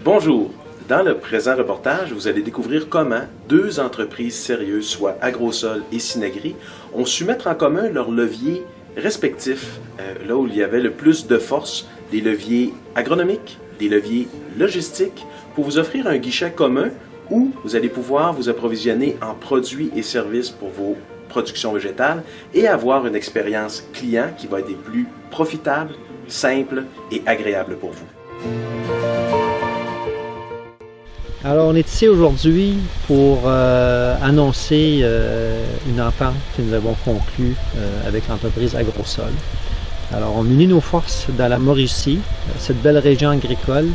Bonjour! Dans le présent reportage, vous allez découvrir comment deux entreprises sérieuses, soit Agrosol et Synagri, ont su mettre en commun leurs leviers respectifs, là où il y avait le plus de force, des leviers agronomiques, des leviers logistiques, pour vous offrir un guichet commun où vous allez pouvoir vous approvisionner en produits et services pour vos productions végétales et avoir une expérience client qui va être des plus profitable, simple et agréable pour vous. Alors, on est ici aujourd'hui pour annoncer une entente que nous avons conclue avec l'entreprise Agrosol. Alors, on unit nos forces dans la Mauricie, cette belle région agricole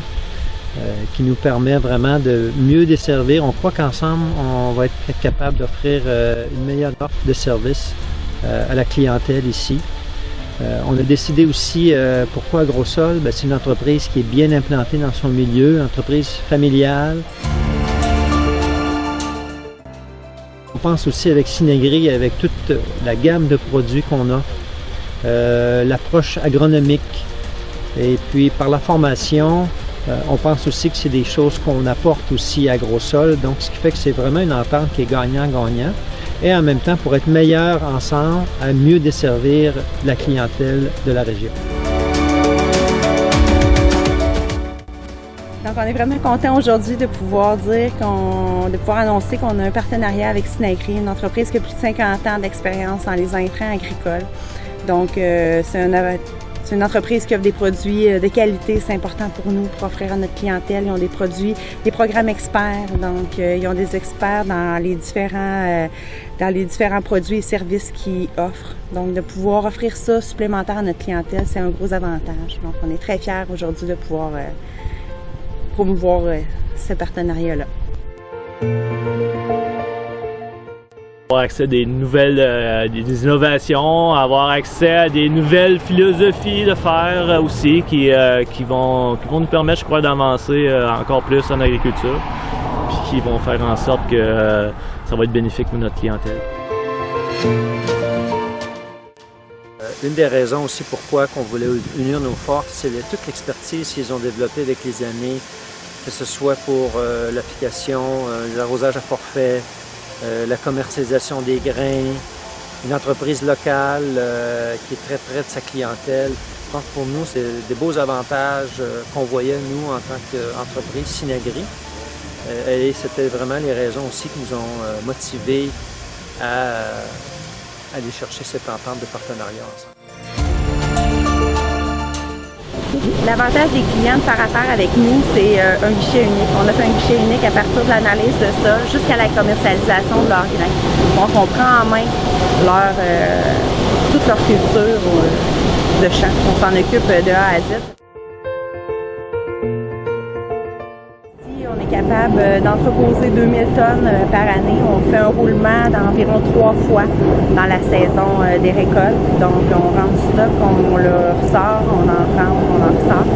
qui nous permet vraiment de mieux desservir. On croit qu'ensemble, on va être capable d'offrir une meilleure offre de service à la clientèle ici. On a décidé aussi pourquoi Agrosol. C'est une entreprise qui est bien implantée dans son milieu, une entreprise familiale. On pense aussi avec Synagri, avec toute la gamme de produits qu'on a, l'approche agronomique et puis par la formation, on pense aussi que c'est des choses qu'on apporte aussi à Agrosol, donc ce qui fait que c'est vraiment une entente qui est gagnant-gagnant. Et en même temps pour être meilleurs ensemble, à mieux desservir la clientèle de la région. Donc on est vraiment content aujourd'hui de pouvoir annoncer qu'on a un partenariat avec Synagri, une entreprise qui a plus de 50 ans d'expérience dans les intrants agricoles. Donc c'est une entreprise qui offre des produits de qualité, c'est important pour nous pour offrir à notre clientèle. Ils ont des produits, des programmes experts, donc ils ont des experts dans les différents produits et services qu'ils offrent. Donc de pouvoir offrir ça supplémentaire à notre clientèle, c'est un gros avantage. Donc on est très fiers aujourd'hui de pouvoir promouvoir ce partenariat-là. Avoir accès à des nouvelles des innovations, avoir accès à des nouvelles philosophies de faire aussi qui vont nous permettre, je crois, d'avancer encore plus en agriculture, puis qui vont faire en sorte que ça va être bénéfique pour notre clientèle. Une des raisons aussi pourquoi on voulait unir nos forces, c'est toute l'expertise qu'ils ont développée avec les années, que ce soit pour l'application, les arrosages à forfait, la commercialisation des grains, une entreprise locale qui est très près de sa clientèle. Je pense que pour nous, c'est des beaux avantages qu'on voyait, nous, en tant qu'entreprise Synagri. Et c'était vraiment les raisons aussi qui nous ont motivés à aller chercher cette entente de partenariat ensemble. L'avantage des clients de faire affaire avec nous, c'est un guichet unique. On a fait un guichet unique à partir de l'analyse de ça jusqu'à la commercialisation de leurs grains. Donc on prend en main toute leur culture de champ. On s'en occupe de A à Z. On est capable d'entreposer 2000 tonnes par année. On fait un roulement d'environ 3 fois dans la saison des récoltes. Donc on rentre du stock, on le ressort, on en rentre, on en ressort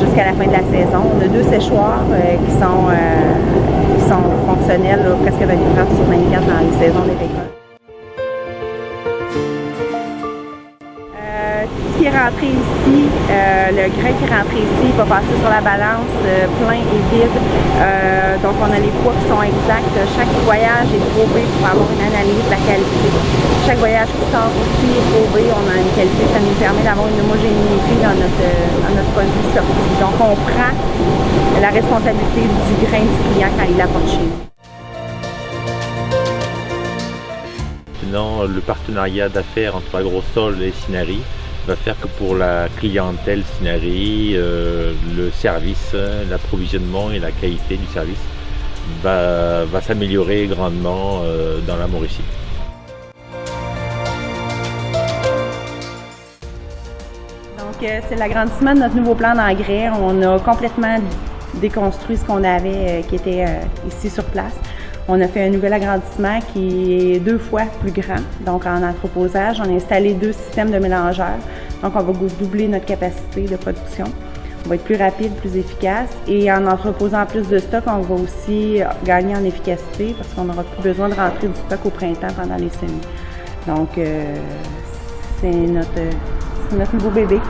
jusqu'à la fin de la saison. On a 2 séchoirs qui sont fonctionnels presque 24 heures sur 24 dans les saisons des récoltes. Qui est rentré ici, le grain qui est rentré ici va passer sur la balance plein et vide. Donc on a les poids qui sont exacts. Chaque voyage est probé pour avoir une analyse de la qualité. Chaque voyage qui sort aussi est probé, on a une qualité, ça nous permet d'avoir une homogénéité dans notre produit sorti. Donc on prend la responsabilité du grain du client quand il apporte chez nous. Sinon, le partenariat d'affaires entre Agrosol et Synagri va faire que pour la clientèle Synagri, le service, l'approvisionnement et la qualité du service va s'améliorer grandement dans la Mauricie. Donc c'est l'agrandissement de notre nouveau plan d'engrais. On a complètement déconstruit ce qu'on avait qui était ici sur place. On a fait un nouvel agrandissement qui est 2 fois plus grand. Donc en entreposage, on a installé 2 systèmes de mélangeurs. Donc on va doubler notre capacité de production. On va être plus rapide, plus efficace. Et en entreposant plus de stock, on va aussi gagner en efficacité parce qu'on n'aura plus besoin de rentrer du stock au printemps pendant les semis. Donc c'est notre nouveau bébé.